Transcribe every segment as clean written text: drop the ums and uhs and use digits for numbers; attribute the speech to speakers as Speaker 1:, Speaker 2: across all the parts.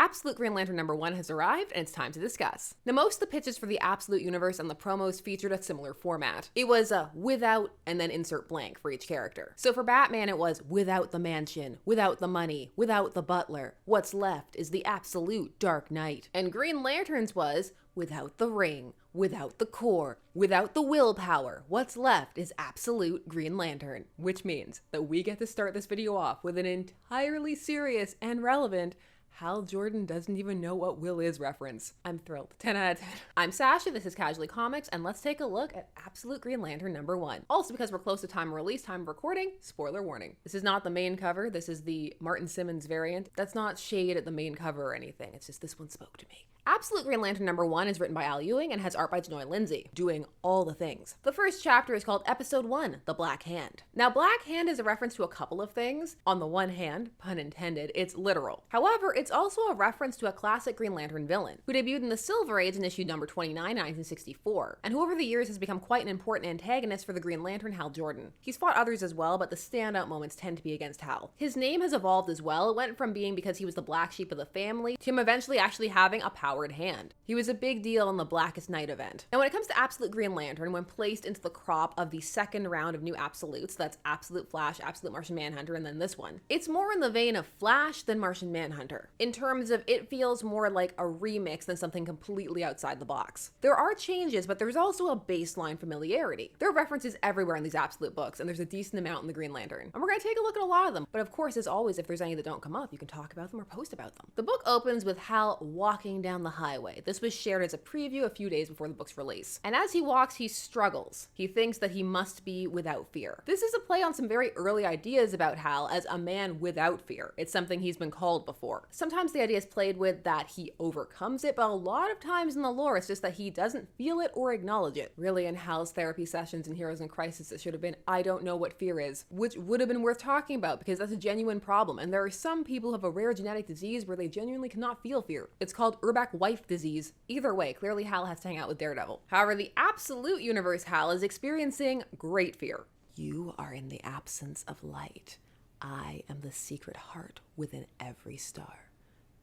Speaker 1: Absolute Green Lantern #1 has arrived, and it's time to discuss. Now, most of the pitches for the Absolute universe and the promos featured a similar format. It was a without and then insert blank for each character. So for Batman, it was without the mansion, without the money, without the butler. What's left is the absolute Dark Knight. And Green Lantern's was without the ring, without the core, without the willpower. What's left is absolute Green Lantern, which means that we get to start this video off with an entirely serious and relevant Hal Jordan doesn't even know what will is reference. I'm thrilled. 10 out of 10. I'm Sasha, this is Casually Comics, and let's take a look at Absolute Green Lantern #1. Also, because we're close to time of release, time of recording, spoiler warning. This is not the main cover, this is the Martin Simmons variant. That's not shade at the main cover or anything, it's just this one spoke to me. Absolute Green Lantern #1 is written by Al Ewing and has art by Jahnoy Lindsay, doing all the things. The first chapter is called Episode 1, The Black Hand. Now, Black Hand is a reference to a couple of things. On the one hand, pun intended, it's literal. However, it's also a reference to a classic Green Lantern villain, who debuted in the Silver Age in issue number 29 in 1964, and who over the years has become quite an important antagonist for the Green Lantern, Hal Jordan. He's fought others as well, but the standout moments tend to be against Hal. His name has evolved as well. It went from being because he was the black sheep of the family, to him eventually actually having a powered hand. He was a big deal in the Blackest Night event. Now, when it comes to Absolute Green Lantern, when placed into the crop of the second round of new Absolutes, that's Absolute Flash, Absolute Martian Manhunter, and then this one, it's more in the vein of Flash than Martian Manhunter. In terms of it feels more like a remix than something completely outside the box. There are changes, but there's also a baseline familiarity. There are references everywhere in these Absolute books, and there's a decent amount in the Green Lantern. And we're going to take a look at a lot of them, but of course, as always, if there's any that don't come up, you can talk about them or post about them. The book opens with Hal walking down the highway. This was shared as a preview a few days before the book's release. And as he walks, he struggles. He thinks that he must be without fear. This is a play on some very early ideas about Hal as a man without fear. It's something he's been called before. Sometimes the idea is played with that he overcomes it, but a lot of times in the lore, it's just that he doesn't feel it or acknowledge it. Really, in Hal's therapy sessions in Heroes in Crisis, it should have been, I don't know what fear is, which would have been worth talking about because that's a genuine problem. And there are some people who have a rare genetic disease where they genuinely cannot feel fear. It's called Urbach-Wife disease. Either way, clearly Hal has to hang out with Daredevil. However, the Absolute Universe Hal is experiencing great fear. You are in the absence of light. I am the secret heart within every star.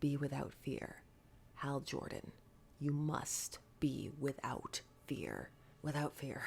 Speaker 1: Be without fear. Hal Jordan, you must be without fear. Without fear.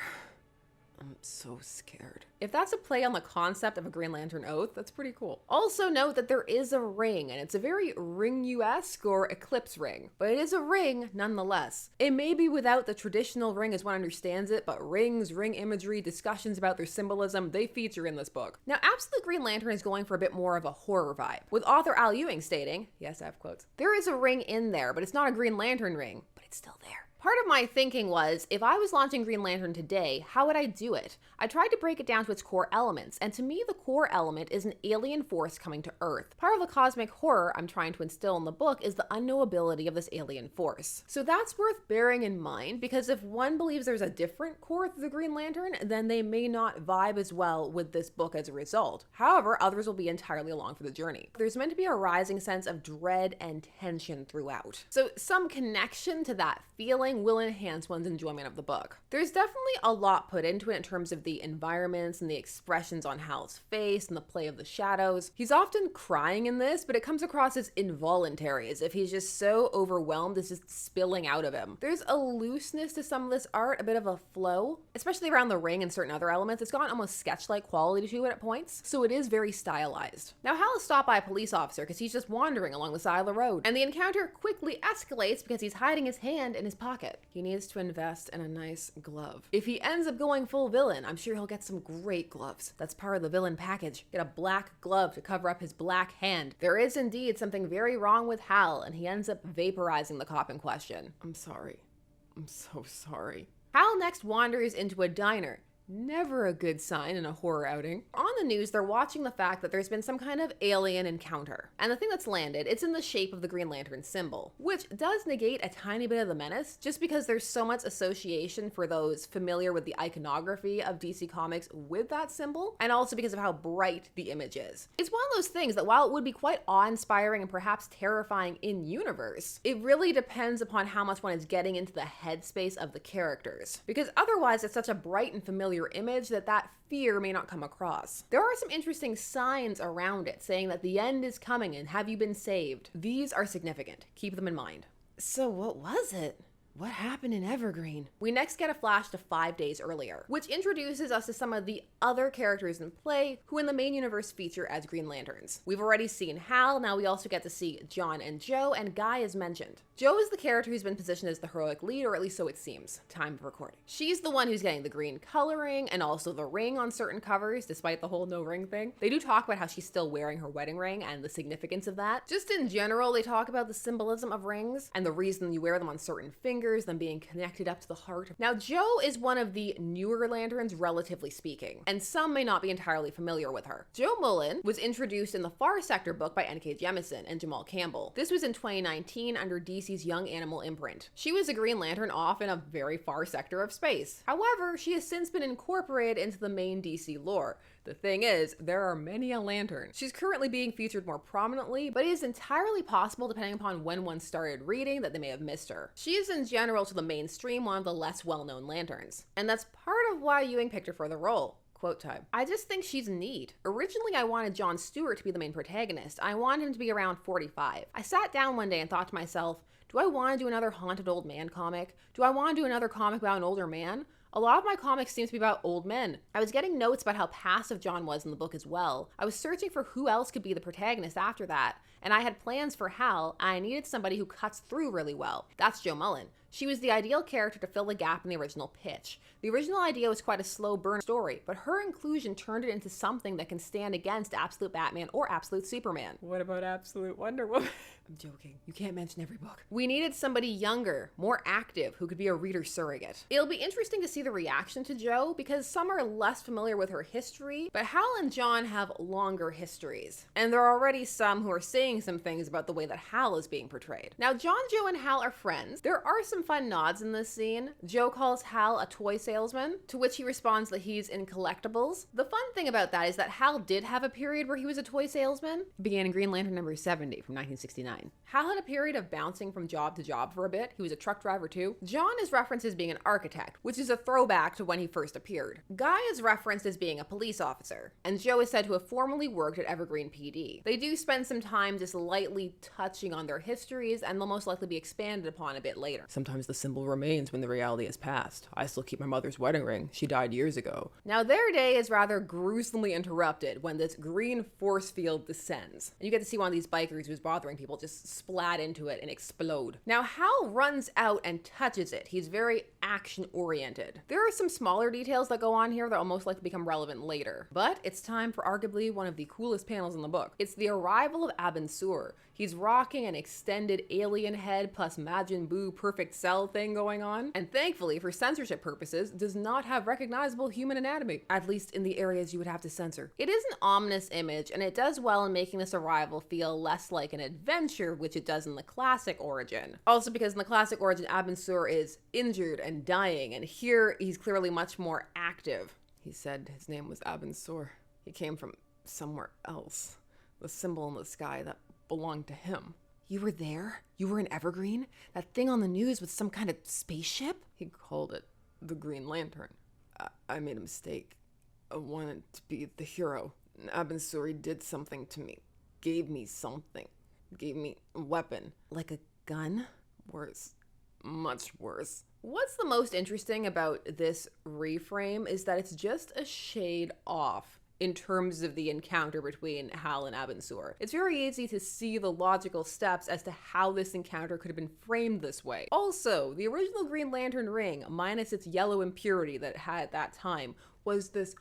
Speaker 1: I'm so scared. If that's a play on the concept of a Green Lantern oath, that's pretty cool. Also note that there is a ring, and it's a very Ring-U-esque or Eclipse ring, but it is a ring nonetheless. It may be without the traditional ring as one understands it, but rings, ring imagery, discussions about their symbolism, they feature in this book. Now, Absolute Green Lantern is going for a bit more of a horror vibe, with author Al Ewing stating, yes, I have quotes, there is a ring in there, but it's not a Green Lantern ring, but it's still there. Part of my thinking was, if I was launching Green Lantern today, how would I do it? I tried to break it down to its core elements, and to me the core element is an alien force coming to Earth. Part of the cosmic horror I'm trying to instill in the book is the unknowability of this alien force. So that's worth bearing in mind, because if one believes there's a different core to the Green Lantern, then they may not vibe as well with this book as a result. However, others will be entirely along for the journey. There's meant to be a rising sense of dread and tension throughout. So some connection to that feeling will enhance one's enjoyment of the book. There's definitely a lot put into it in terms of the environments and the expressions on Hal's face and the play of the shadows. He's often crying in this, but it comes across as involuntary, as if he's just so overwhelmed it's just spilling out of him. There's a looseness to some of this art, a bit of a flow, especially around the ring and certain other elements. It's got almost sketch-like quality to it at points, so it is very stylized. Now, Hal is stopped by a police officer because he's just wandering along the side of the road, and the encounter quickly escalates because he's hiding his hand in his pocket. He needs to invest in a nice glove. If he ends up going full villain, I'm sure he'll get some great gloves. That's part of the villain package. Get a black glove to cover up his black hand. There is indeed something very wrong with Hal, and he ends up vaporizing the cop in question. I'm sorry. I'm so sorry. Hal next wanders into a diner. Never a good sign in a horror outing. On the news, they're watching the fact that there's been some kind of alien encounter. And the thing that's landed, it's in the shape of the Green Lantern symbol, which does negate a tiny bit of the menace, just because there's so much association for those familiar with the iconography of DC Comics with that symbol, and also because of how bright the image is. It's one of those things that while it would be quite awe-inspiring and perhaps terrifying in universe, it really depends upon how much one is getting into the headspace of the characters. Because otherwise, it's such a bright and familiar mirror image that fear may not come across. There are some interesting signs around it saying that the end is coming and have you been saved. These are significant. Keep them in mind. So what was it? What happened in Evergreen? We next get a flash to 5 days earlier, which introduces us to some of the other characters in play who in the main universe feature as Green Lanterns. We've already seen Hal, now we also get to see John and Joe, and Guy is mentioned. Joe is the character who's been positioned as the heroic lead, or at least so it seems, time of recording. She's the one who's getting the green coloring and also the ring on certain covers, despite the whole no ring thing. They do talk about how she's still wearing her wedding ring and the significance of that. Just in general, they talk about the symbolism of rings and the reason you wear them on certain fingers, them being connected up to the heart. Now, Joe is one of the newer Lanterns, relatively speaking, and some may not be entirely familiar with her. Jo Mullein was introduced in the Far Sector book by N.K. Jemisin and Jamal Campbell. This was in 2019 under DC's Young Animal imprint. She was a Green Lantern off in a very far sector of space. However, she has since been incorporated into the main DC lore. The thing is, there are many a Lantern. She's currently being featured more prominently, but it is entirely possible, depending upon when one started reading, that they may have missed her. She is in general to the mainstream one of the less well-known Lanterns, and that's part of why Ewing picked her for the role. Quote time. I just think she's neat. Originally, I wanted John Stewart to be the main protagonist. I wanted him to be around 45. I sat down one day and thought to myself, do I want to do another haunted old man comic? Do I want to do another comic about an older man? A lot of my comics seem to be about old men. I was getting notes about how passive John was in the book as well. I was searching for who else could be the protagonist after that, and I had plans for Hal, and I needed somebody who cuts through really well. That's Jo Mullein. She was the ideal character to fill the gap in the original pitch. The original idea was quite a slow burn story, but her inclusion turned it into something that can stand against Absolute Batman or Absolute Superman. What about Absolute Wonder Woman? I'm joking. You can't mention every book. We needed somebody younger, more active, who could be a reader surrogate. It'll be interesting to see the reaction to Jo, because some are less familiar with her history, but Hal and John have longer histories. And there are already some who are saying some things about the way that Hal is being portrayed. Now, John, Jo, and Hal are friends. There are some fun nods in this scene. Jo calls Hal a toy salesman, to which he responds that he's in collectibles. The fun thing about that is that Hal did have a period where he was a toy salesman. It began in Green Lantern number 70 from 1969. Hal had a period of bouncing from job to job for a bit. He was a truck driver too. John is referenced as being an architect, which is a throwback to when he first appeared. Guy is referenced as being a police officer, and Jo is said to have formerly worked at Evergreen PD. They do spend some time just lightly touching on their histories, and they'll most likely be expanded upon a bit later. Sometimes the symbol remains when the reality has passed. I still keep my mother's wedding ring. She died years ago. Now their day is rather gruesomely interrupted when this green force field descends. And you get to see one of these bikers who's bothering people just splat into it and explode. Now Hal runs out and touches it. He's very action oriented. There are some smaller details that go on here that will most likely become relevant later. But it's time for arguably one of the coolest panels in the book. It's the arrival of Abin Sur. He's rocking an extended alien head plus Majin Buu perfect cell thing going on, and thankfully for censorship purposes does not have recognizable human anatomy, at least in the areas you would have to censor. It is an ominous image, and it does well in making this arrival feel less like an adventure, which it does in the classic origin. Also because in the classic origin, Abin Sur is injured and dying, and here he's clearly much more active. He said his name was Abin Sur. He came from somewhere else. The symbol in the sky that belonged to him. You were there? You were in Evergreen? That thing on the news with some kind of spaceship? He called it the Green Lantern. I made a mistake. I wanted to be the hero. Abin Sur did something to me. Gave me something. Gave me a weapon. Like a gun? Worse. Much worse. What's the most interesting about this reframe is that it's just a shade off in terms of the encounter between Hal and Abin Sur. It's very easy to see the logical steps as to how this encounter could have been framed this way. Also, the original Green Lantern ring, minus its yellow impurity that it had at that time, was this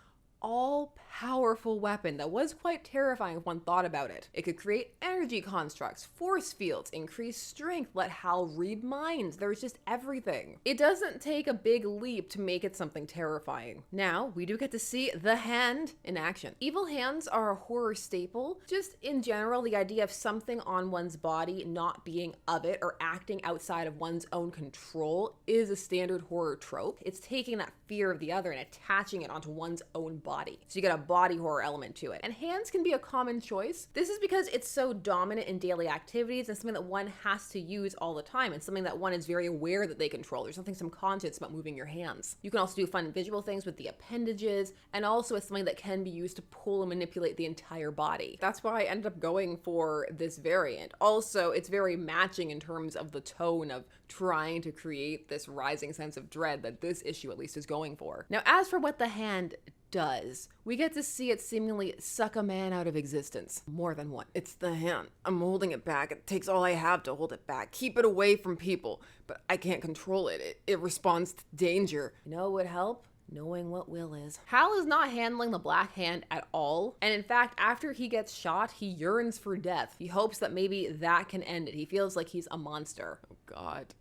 Speaker 1: all-powerful weapon that was quite terrifying if one thought about it. It could create energy constructs, force fields, increase strength, let Hal read minds. There's just everything. It doesn't take a big leap to make it something terrifying. Now, we do get to see the hand in action. Evil hands are a horror staple. Just in general, the idea of something on one's body not being of it or acting outside of one's own control is a standard horror trope. It's taking that fear of the other and attaching it onto one's own body. body. So you get a body horror element to it. And hands can be a common choice. This is because it's so dominant in daily activities and something that one has to use all the time, and something that one is very aware that they control. There's nothing subconscious about moving your hands. You can also do fun visual things with the appendages, and also it's something that can be used to pull and manipulate the entire body. That's why I ended up going for this variant. Also, it's very matching in terms of the tone of trying to create this rising sense of dread that this issue at least is going for. Now, as for what the hand does, we get to see it seemingly suck a man out of existence. More than one. It's the hand. I'm holding it back. It takes all I have to hold it back. Keep it away from people. But I can't control it. It responds to danger. You know what would help? Knowing what Will is. Hal is not handling the Black Hand at all. And in fact, after he gets shot, he yearns for death. He hopes that maybe that can end it. He feels like he's a monster. Oh God.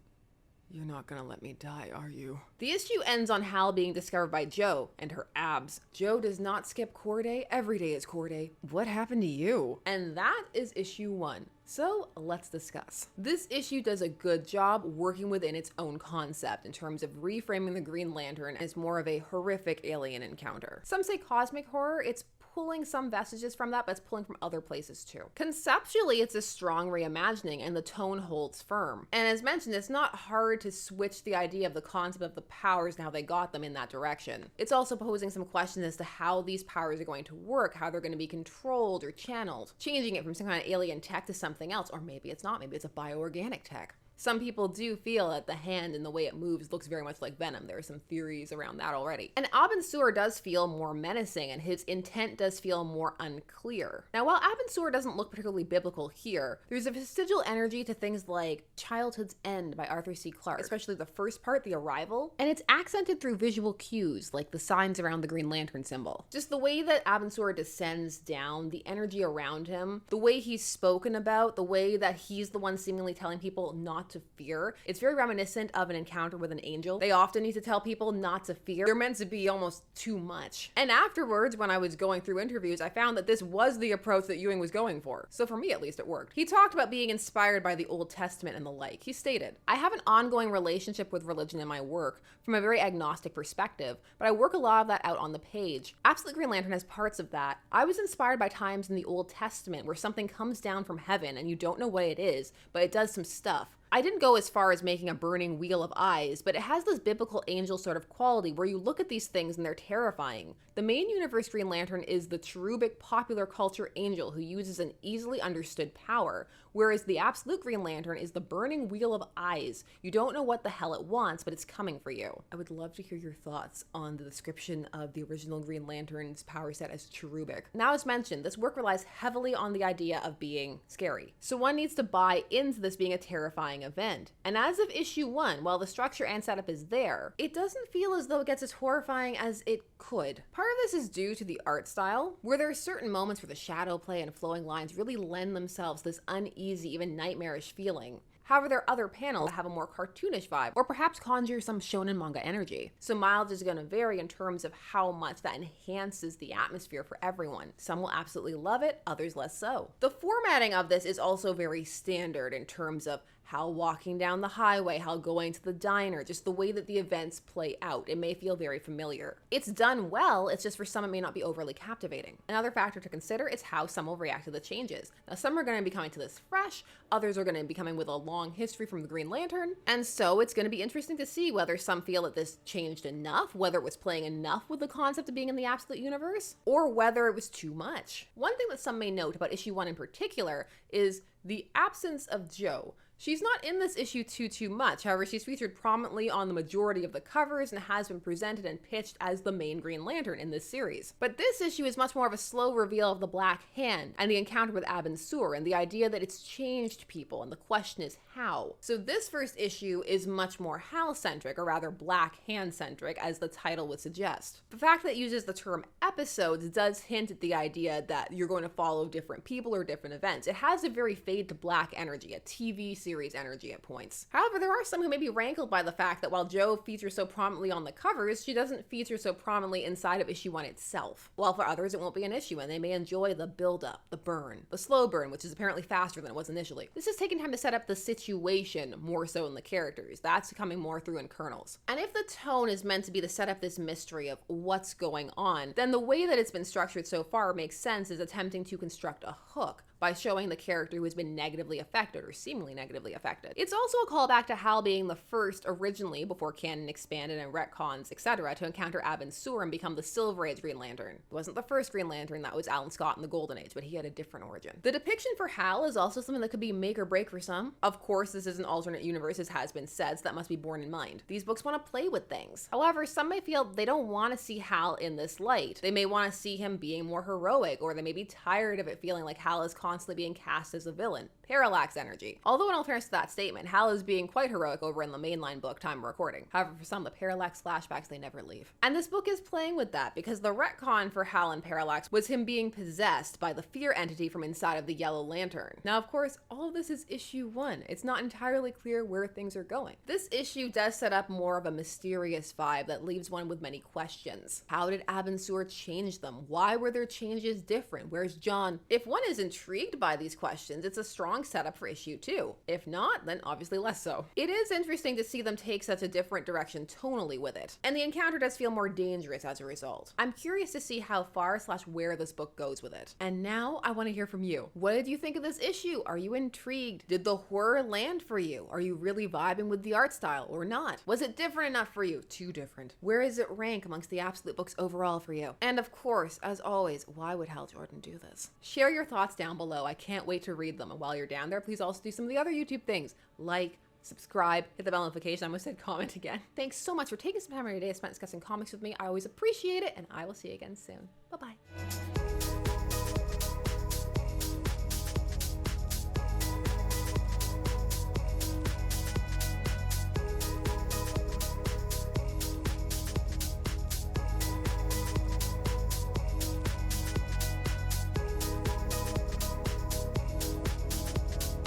Speaker 1: You're not gonna let me die, are you? The issue ends on Hal being discovered by Jo and her abs. Jo does not skip core day. Every day is core day. What happened to you? And that is issue 1. So let's discuss. This issue does a good job working within its own concept in terms of reframing the Green Lantern as more of a horrific alien encounter. Some say cosmic horror. It's pulling some vestiges from that, but it's pulling from other places too. Conceptually, it's a strong reimagining and the tone holds firm. And as mentioned, it's not hard to switch the idea of the concept of the powers and how they got them in that direction. It's also posing some questions as to how these powers are going to work, how they're going to be controlled or channeled, changing it from some kind of alien tech to something else, or maybe it's not, maybe it's a bioorganic tech. Some people do feel that the hand and the way it moves looks very much like Venom. There are some theories around that already. And Abin Sur does feel more menacing, and his intent does feel more unclear. Now, while Abin Sur doesn't look particularly biblical here, there's a vestigial energy to things like Childhood's End by Arthur C. Clarke, especially the first part, The Arrival, and it's accented through visual cues like the signs around the Green Lantern symbol. Just the way that Abin Sur descends down, the energy around him, the way he's spoken about, the way that he's the one seemingly telling people not to fear. It's very reminiscent of an encounter with an angel. They often need to tell people not to fear. They're meant to be almost too much. And afterwards, when I was going through interviews, I found that this was the approach that Ewing was going for. So for me, at least, it worked. He talked about being inspired by the Old Testament and the like. He stated, "I have an ongoing relationship with religion in my work from a very agnostic perspective, but I work a lot of that out on the page. Absolute Green Lantern has parts of that. I was inspired by times in the Old Testament where something comes down from heaven and you don't know what it is, but it does some stuff. I didn't go as far as making a burning wheel of eyes, but it has this biblical angel sort of quality where you look at these things and they're terrifying. The main universe Green Lantern is the cherubic popular culture angel who uses an easily understood power, whereas the absolute Green Lantern is the burning wheel of eyes. You don't know what the hell it wants, but it's coming for you." I would love to hear your thoughts on the description of the original Green Lantern's power set as cherubic. Now, as mentioned, this work relies heavily on the idea of being scary. So one needs to buy into this being a terrifying event. And as of issue 1, while the structure and setup is there, it doesn't feel as though it gets as horrifying as it could. Part of this is due to the art style, where there are certain moments where the shadow play and flowing lines really lend themselves to this uneasy, even nightmarish feeling. However, there are other panels that have a more cartoonish vibe, or perhaps conjure some shonen manga energy. So mileage is going to vary in terms of how much that enhances the atmosphere for everyone. Some will absolutely love it, others less so. The formatting of this is also very standard in terms of how walking down the highway, how going to the diner, just the way that the events play out. It may feel very familiar. It's done well, it's just for some it may not be overly captivating. Another factor to consider is how some will react to the changes. Now, some are going to be coming to this fresh, others are going to be coming with a long history from the Green Lantern, and so it's going to be interesting to see whether some feel that this changed enough, whether it was playing enough with the concept of being in the absolute universe, or whether it was too much. One thing that some may note about issue 1 in particular is the absence of Jo. She's not in this issue too much. However, she's featured prominently on the majority of the covers and has been presented and pitched as the main Green Lantern in this series. But this issue is much more of a slow reveal of the Black Hand and the encounter with Abin Sur and the idea that it's changed people, and the question is how. So this first issue is much more Hal-centric, or rather Black Hand-centric, as the title would suggest. The fact that it uses the term episodes does hint at the idea that you're going to follow different people or different events. It has a very fade to black energy, a TV series energy at points. However, there are some who may be rankled by the fact that while Jo features so prominently on the covers, she doesn't feature so prominently inside of issue 1 itself. While for others, it won't be an issue, and they may enjoy the build-up, the burn, the slow burn, which is apparently faster than it was initially. This has taken time to set up the situation more so than the characters. That's coming more through in kernels. And if the tone is meant to be to set up this mystery of what's going on, then the way that it's been structured so far makes sense as attempting to construct a hook by showing the character who has been negatively affected or seemingly negatively affected. It's also a callback to Hal being the first originally, before canon expanded and retcons, etc., to encounter Abin Sur and become the Silver Age Green Lantern. It wasn't the first Green Lantern, that was Alan Scott in the Golden Age, but he had a different origin. The depiction for Hal is also something that could be make or break for some. Of course, this is an alternate universe, as has been said, so that must be borne in mind. These books want to play with things. However, some may feel they don't want to see Hal in this light. They may want to see him being more heroic, or they may be tired of it feeling like Hal is constantly being cast as a villain. Parallax energy. Although in all fairness to that statement, Hal is being quite heroic over in the mainline book time of recording. However, for some, the Parallax flashbacks, they never leave. And this book is playing with that, because the retcon for Hal and Parallax was him being possessed by the fear entity from inside of the Yellow Lantern. Now, of course, all of this is issue 1. It's not entirely clear where things are going. This issue does set up more of a mysterious vibe that leaves one with many questions. How did Abin Sur change them? Why were their changes different? Where's John? If one is intrigued by these questions, it's a strong setup for issue 2. If not, then obviously less so. It is interesting to see them take such a different direction tonally with it, and the encounter does feel more dangerous as a result. I'm curious to see how far / where this book goes with it. And now I want to hear from you. What did you think of this issue? Are you intrigued? Did the horror land for you? Are you really vibing with the art style or not? Was it different enough for you? Too different? Where does it rank amongst the absolute books overall for you? And of course, as always, why would Hal Jordan do this? Share your thoughts down below. I can't wait to read them. And while you're down there, please also do some of the other YouTube things, like, subscribe, hit the bell notification. I almost said comment again. Thanks so much for taking some time out of your day spent discussing comics with me. I always appreciate it, and I will see you again soon. Bye-bye.